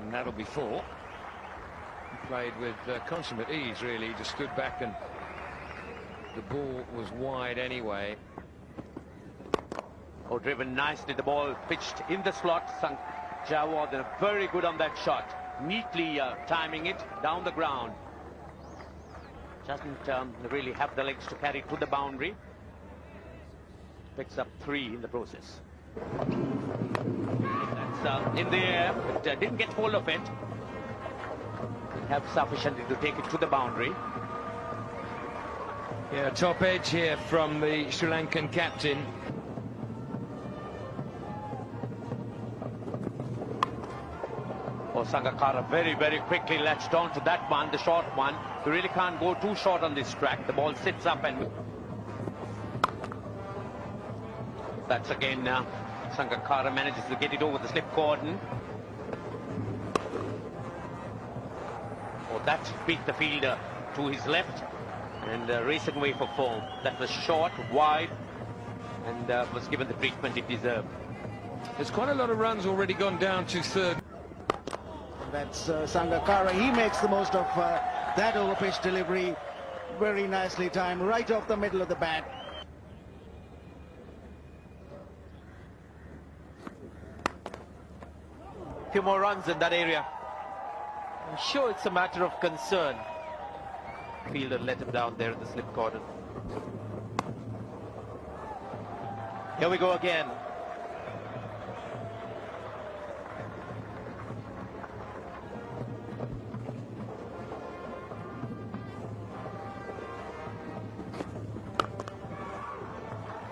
And that'll be 4. He played with consummate ease, really. He just stood back and the ball was wide anyway. Oh, driven nicely, the ball pitched in the slot. Jayawardana very good on that shot, neatly timing it down the ground. Doesn't really have the legs to carry to the boundary. Picks up 3 in the process. That's in the air, but didn't get hold of it. Didn't have sufficiently to take it to the boundary. Yeah, top edge here from the Sri Lankan captain. Oh, Sangakkara very, very quickly latched on to that one, the short one. You really can't go too short on this track. The ball sits up and... That's again, Sangakkara manages to get it over the slip cordon. Oh, that beat the fielder to his left and racing away for 4. That was short, wide, and was given the treatment it deserved. There's quite a lot of runs already gone down to 3rd. That's Sangakkara. He makes the most of that over-pitch delivery. Very nicely timed, right off the middle of the bat. Few more runs in that area. I'm sure it's a matter of concern. Fielder let him down there in the slip cordon. Here we go again.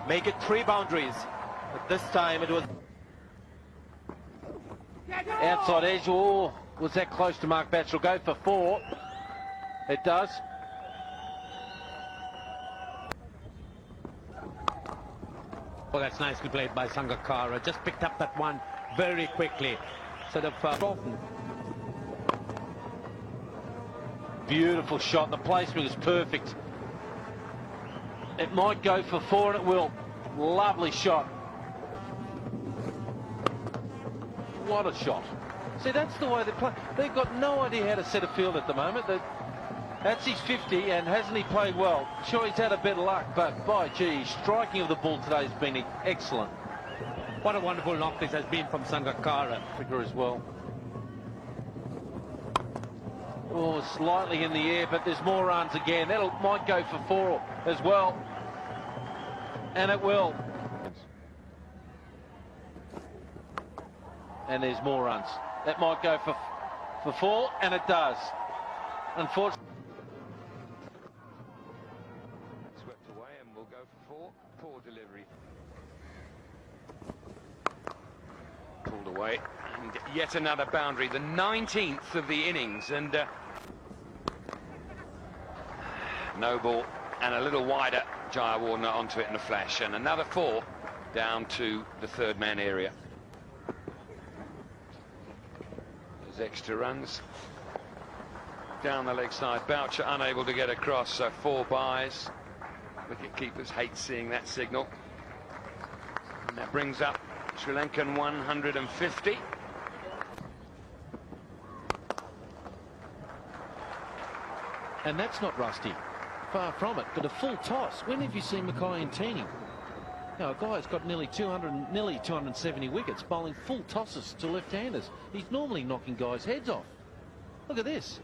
Make it 3 boundaries, but this time it was outside edge. Oh, was that close to Mark Batchel? Go for 4. It does. Well, that's nicely played by Sangakkara. Just picked up that one very quickly. Sort of often. Beautiful shot. The placement is perfect. It might go for 4 and it will. Lovely shot. What a shot. See, that's the way they play. They've got no idea how to set a field at the moment. That's his 50, and hasn't he played well? Sure, he's had a bit of luck, but by gee, striking of the ball today has been excellent. What a wonderful knock this has been from Sangakkara. Quicker as well. Oh, slightly in the air, but there's more runs again. That might go for 4 as well. And it will. And there's more runs. That might go for 4, and it does. Unfortunately. Swept away and will go for 4. Poor delivery. Pulled away. And yet another boundary. The 19th of the innings. And no ball. And a little wider. Jayawardana onto it in a flash. And another 4 down to the 3rd man area. There's extra runs. Down the leg side. Boucher unable to get across. So 4 byes. Wicket keepers hate seeing that signal. And that brings up Sri Lankan 150. And that's not rusty. Far from it, but a full toss. When have you seen Mackay and Teeny? Now, a guy's got nearly 270 wickets, bowling full tosses to left-handers. He's normally knocking guys' heads off. Look at this.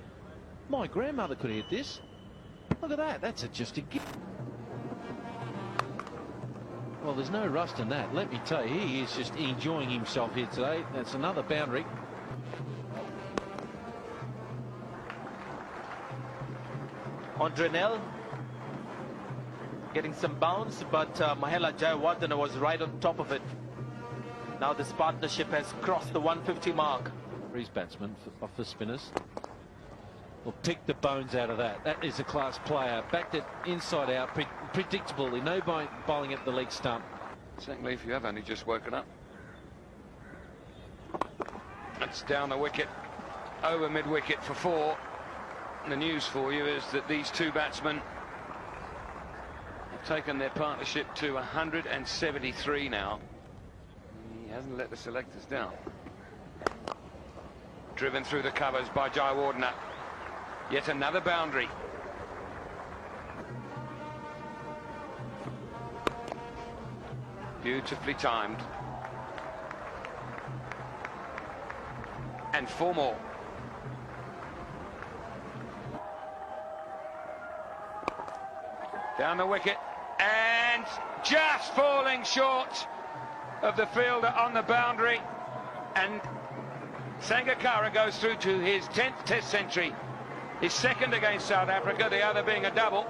My grandmother could hit this. Look at that. That's just a gift. Well, there's no rust in that. Let me tell you, he is just enjoying himself here today. That's another boundary. Andrenel getting some bounce, but Mahela Jayawardana was right on top of it. Now this partnership has crossed the 150 mark. These batsmen off the spinners will pick the bones out of that. That is a class player. Backed it inside out, predictably. No bowling at the leg stump. Secondly, if you have only just woken up. That's down the wicket, over mid-wicket for 4. The news for you is that these 2 batsmen have taken their partnership to 173 now. He hasn't let the selectors down. Driven through the covers by Jayawardana. Yet another boundary. Beautifully timed. And 4 more. Down the wicket. And just falling short of the fielder on the boundary. And Sangakkara goes through to his 10th Test century. His second against South Africa, the other being a double.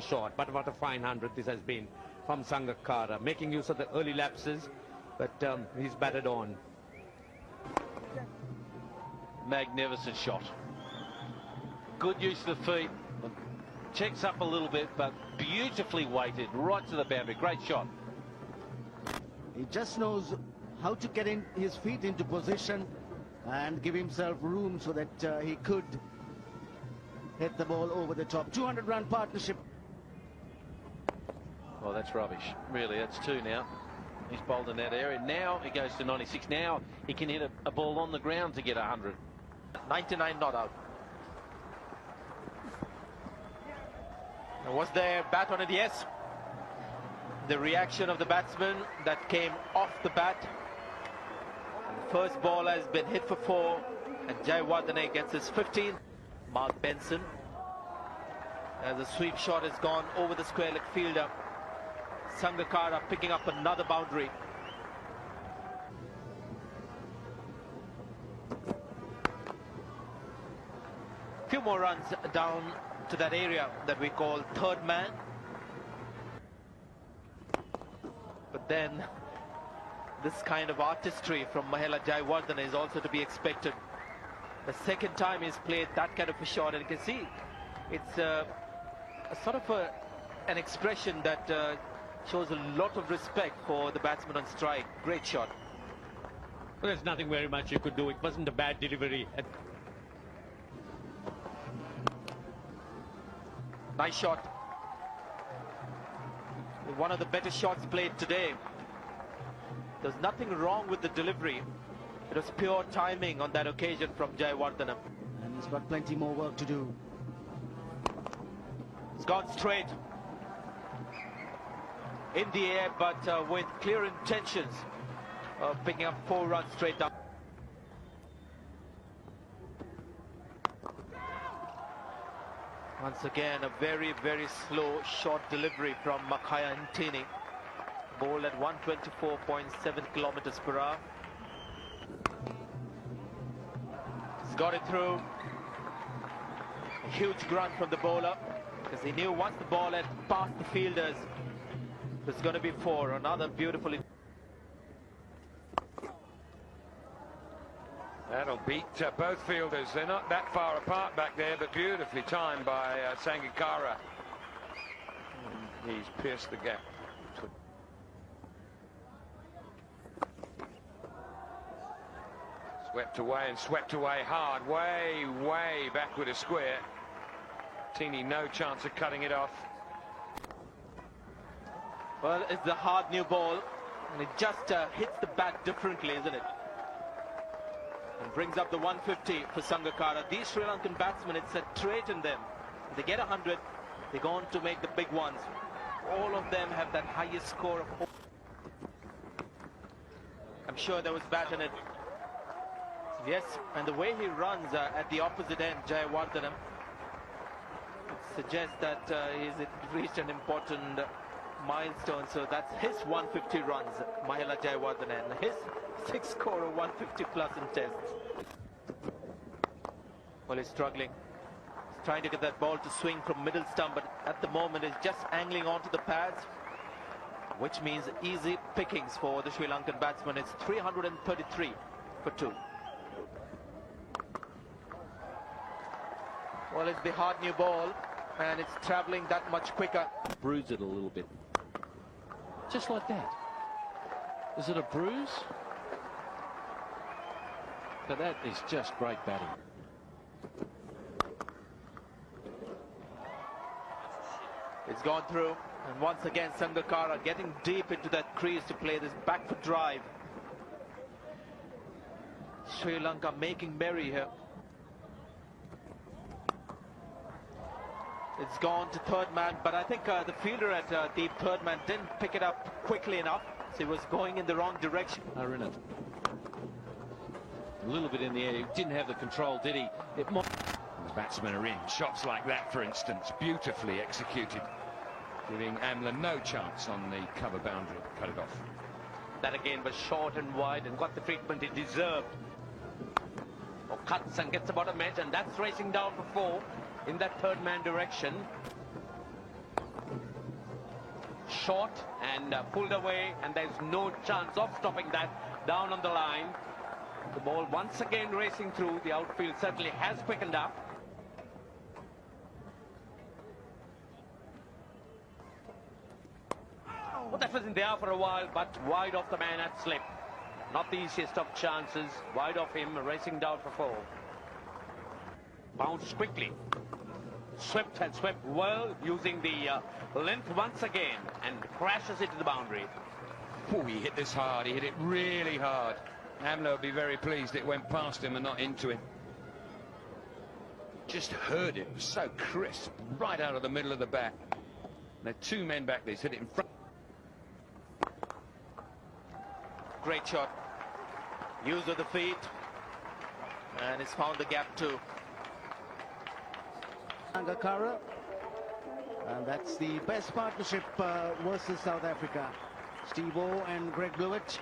Short, but what a fine 100 this has been from Sangakkara, making use of the early lapses, but he's batted on. Magnificent shot. Good use of the feet. Checks up a little bit, but beautifully weighted right to the boundary. Great shot. He just knows how to get in his feet into position and give himself room so that he could hit the ball over the top. 200-run partnership. Well, that's rubbish. Really, that's 2 now. He's bowled in that area. Now he goes to 96. Now he can hit a ball on the ground to get 100. 99 not out. Was there bat on it? Yes. The reaction of the batsman that came off the bat. First ball has been hit for 4, and Jayawardana gets his 15th. Mark Benson. As the sweep shot has gone over the square leg fielder. Sangakkara picking up another boundary. Few more runs down to that area that we call third man. But then this kind of artistry from Mahela Jayawardana is also to be expected. The second time he's played that kind of a shot, and you can see it's a sort of an expression that shows a lot of respect for the batsman on strike. Great shot. Well, there's nothing very much you could do. It wasn't a bad delivery. Nice shot. One of the better shots played today. There's nothing wrong with the delivery. It was pure timing on that occasion from Jayawardana. And he's got plenty more work to do. It's gone straight in the air, but with clear intentions of picking up 4 runs straight down. Once again, a very, very slow short delivery from Makaya Ntini. Bowled at 124.7 kilometers per hour. He's got it through. A huge grunt from the bowler, because he knew once the ball had passed the fielders, it was going to be 4. Another beautiful... That'll beat both fielders. They're not that far apart back there, but beautifully timed by Sangakkara. He's pierced the gap. Swept away and swept away hard, way, way back with a square. Teeny no chance of cutting it off. Well, it's the hard new ball, and it just hits the bat differently, isn't it? And brings up the 150 for Sangakkara. These Sri Lankan batsmen, it's a trait in them. If they get 100, they go on to make the big ones. All of them have that highest score of... I'm sure there was bat in it. Yes, and the way he runs at the opposite end, Jayawardana, suggests that he's reached an important milestone. So that's his 150 runs, Mahela Jayawardana, and his 6th score of 150 plus in tests. Well, he's struggling. He's trying to get that ball to swing from middle stump, but at the moment he's just angling onto the pads, which means easy pickings for the Sri Lankan batsman. It's 333 for 2. Well, it's the hard new ball, and it's travelling that much quicker. Bruise it a little bit. Just like that. Is it a bruise? But that is just great batting. It's gone through, and once again Sangakkara getting deep into that crease to play this back foot drive. Sri Lanka making merry here. It's gone to third man, but I think the fielder at the third man didn't pick it up quickly enough. So he was going in the wrong direction. Are in it. A little bit in the air. He didn't have the control, did he? It might. The batsmen are in. Shots like that, for instance, beautifully executed, giving Amla no chance on the cover boundary. Cut it off. That again was short and wide and got the treatment it deserved. Or cuts and gets the bottom edge, and that's racing down for 4 in that third man direction. Short and pulled away, and there's no chance of stopping that down on the line. The ball once again racing through. The outfield certainly has quickened up. Well, that was in there for a while, but wide off the man at slip. Not the easiest of chances. Wide off him, racing down for 4. Bounced quickly. Swept and swept well, using the length once again, and crashes it to the boundary. Oh, he hit this hard. He hit it really hard. Amla would be very pleased it went past him and not into him. Just heard it. It was so crisp, right out of the middle of the bat. There are 2 men back there. He's hit it in front. Great shot. Use of the feet. And he's found the gap too. Sangakkara, and that's the best partnership versus South Africa. Steve O and Greg Blewett.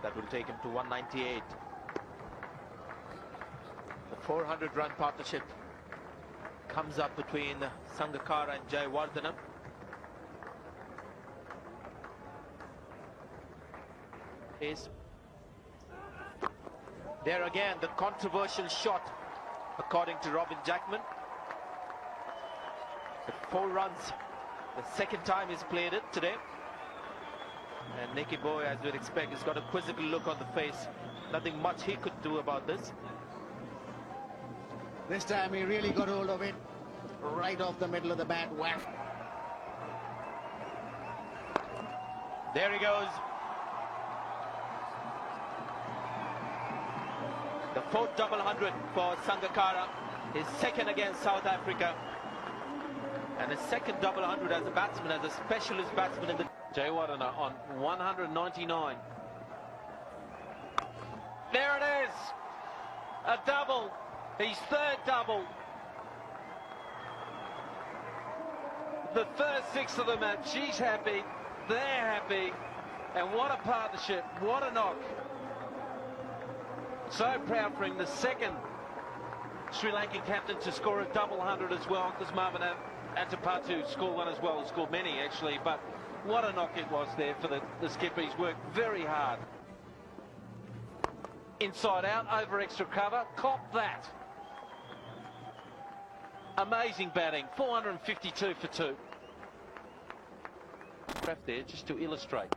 That will take him to 198. The 400-run partnership comes up between Sangakkara and Jayawardana. There again, the controversial shot, according to Robin Jackman. The 4 runs, the second time he's played it today. And Nicky Boy, as we'd expect, has got a quizzical look on the face. Nothing much he could do about this. This time he really got hold of it, right off the middle of the bat. Whack. There he goes. The 4th double 100 for Sangakkara, his second against South Africa. And his second double 100 as a batsman, as a specialist batsman in the... Jayawardana on 199. There it is. A double. His 3rd double. The first 6 of the match. She's happy. They're happy. And what a partnership. What a knock. So proud for him, the second Sri Lankan captain to score a double 100 as well, because Marvin Atapatu scored one as well, and scored many actually, but what a knock it was there for the skipper. He's worked very hard. Inside out, over extra cover, cop that. Amazing batting, 452 for 2. Craft there just to illustrate.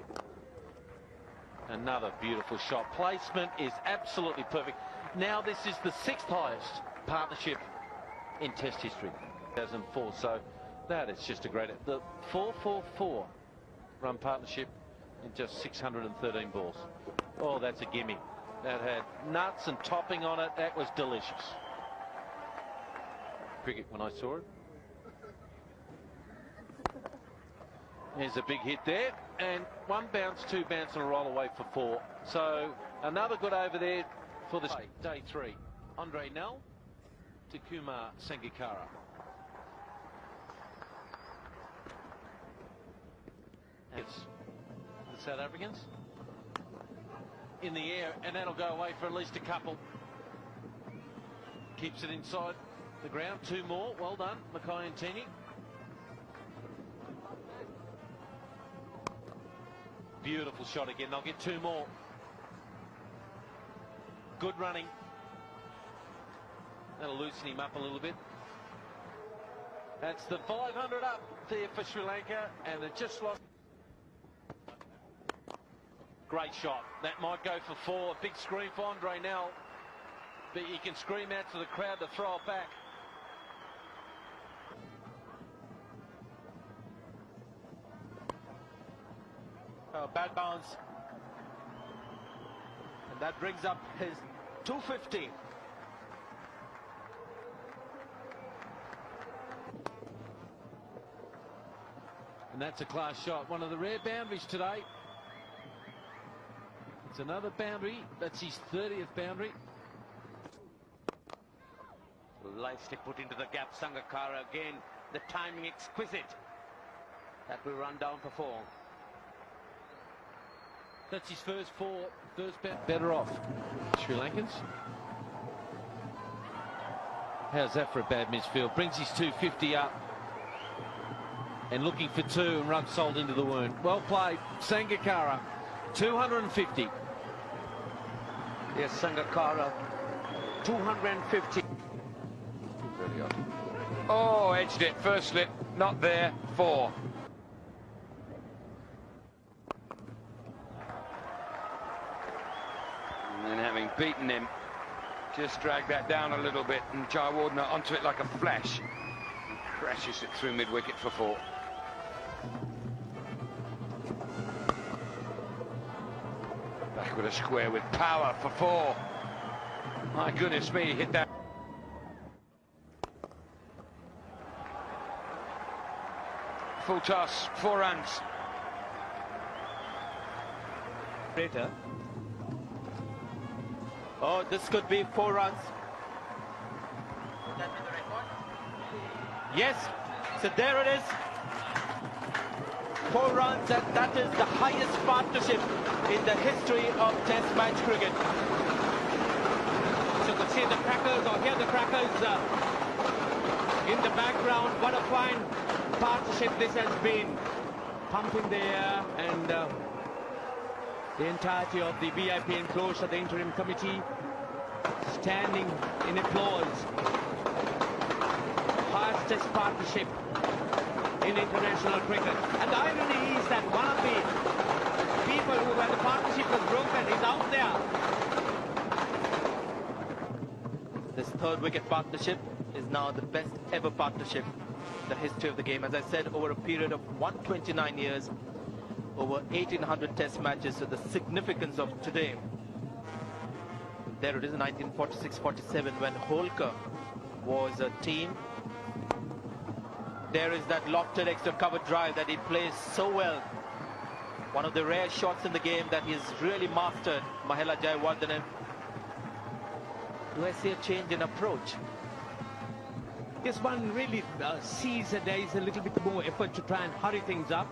Another beautiful shot. Placement is absolutely perfect. Now this is the 6th highest partnership in Test history, 2004. So that is just a great... The 444 run partnership in just 613 balls. Oh, that's a gimme. That had nuts and topping on it. That was delicious. Cricket when I saw it. There's a big hit there, and 1 bounce, 2 bounce, and a roll away for 4. So another good over there for this day 3. Andre Nell to Kumar Sangakkara. It's the South Africans in the air, and that'll go away for at least a couple. Keeps it inside the ground. 2 more. Well done, Mackay and Tini. Beautiful shot again. They'll get 2 more. Good running. That'll loosen him up a little bit. That's the 500 up there for Sri Lanka, and they just lost. Great shot. That might go for 4. A big scream for Andre Nell. But he can scream out to the crowd to throw it back. Bad bounce. And that brings up his 250. And that's a class shot. One of the rare boundaries today. It's another boundary. That's his 30th boundary. Nicely put into the gap, Sangakkara again. The timing exquisite. That will run down for 4. That's his first 4. Better off. Sri Lankans. How's that for a bad misfield? Brings his 250 up. And looking for 2 and rub salt into the wound. Well played. Sangakkara. 250. Yes, Sangakkara. 250. Oh, edged it. First slip. Not there. 4. And then having beaten him, just drag that down a little bit, and Jayawardana onto it like a flash. And crashes it through mid-wicket for 4. Back with a square with power for 4. My goodness me, hit that. Full toss, 4 runs. Later. Oh, this could be 4 runs. Would that be the record? Yes. So there it is. 4 runs, and that is the highest partnership in the history of Test match cricket. So you could see the crackers, or hear the crackers in the background. What a fine partnership this has been. Pumping the air, and the entirety of the VIP enclosure, the interim committee, standing in applause. Highest Test partnership in international cricket. And the irony is that one of the people where the partnership was broken is out there. This 3rd wicket partnership is now the best ever partnership in the history of the game. As I said, over a period of 129 years, over 1,800 Test matches. So the significance of today. There it is, 1946-47, when Holker was a team. There is that lofted extra cover drive that he plays so well. One of the rare shots in the game that he's really mastered, Mahela Jayawardana. Do I see a change in approach? Yes, one really sees that there is a little bit more effort to try and hurry things up,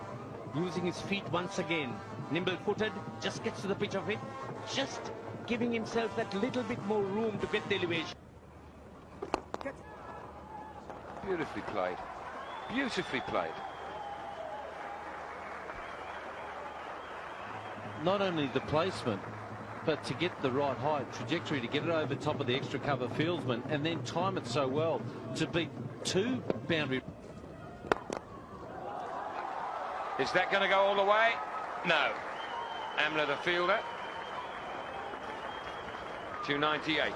using his feet once again. Nimble-footed, just gets to the pitch of it, just giving himself that little bit more room to get the elevation. Beautifully played. Beautifully played. Not only the placement, but to get the right height, trajectory, to get it over top of the extra cover fieldsman, and then time it so well to beat 2 boundary. Is that going to go all the way? No. Amla, the fielder. 298.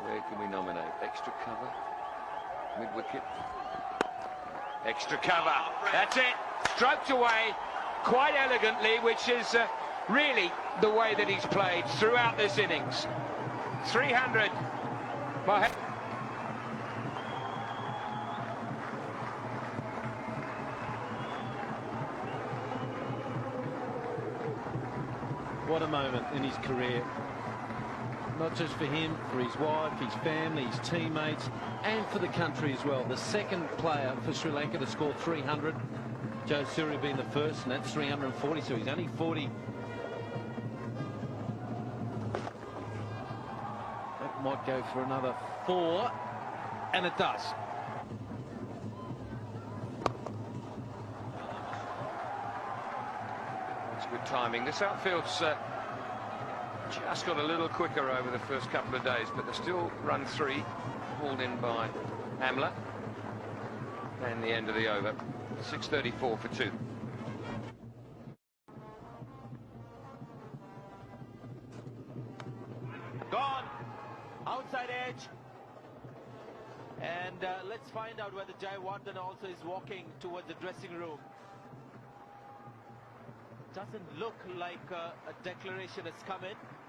Where can we nominate? Extra cover. Mid-wicket. Extra cover. That's it. Stroked away quite elegantly, which is really the way that he's played throughout this innings. 300. What a moment in his career. Not just for him, for his wife, his family, his teammates, and for the country as well. The 2nd player for Sri Lanka to score 300. Joe Surya being the first, and that's 340, so he's only 40. That might go for another 4, and it does. That's good timing. This outfield's just got a little quicker over the first couple of days, but they're still run 3, hauled in by Amla. And the end of the over. 6:34 for 2. Gone. Outside edge. And let's find out whether Jayawardana also is walking towards the dressing room. doesn't look like a declaration has come in.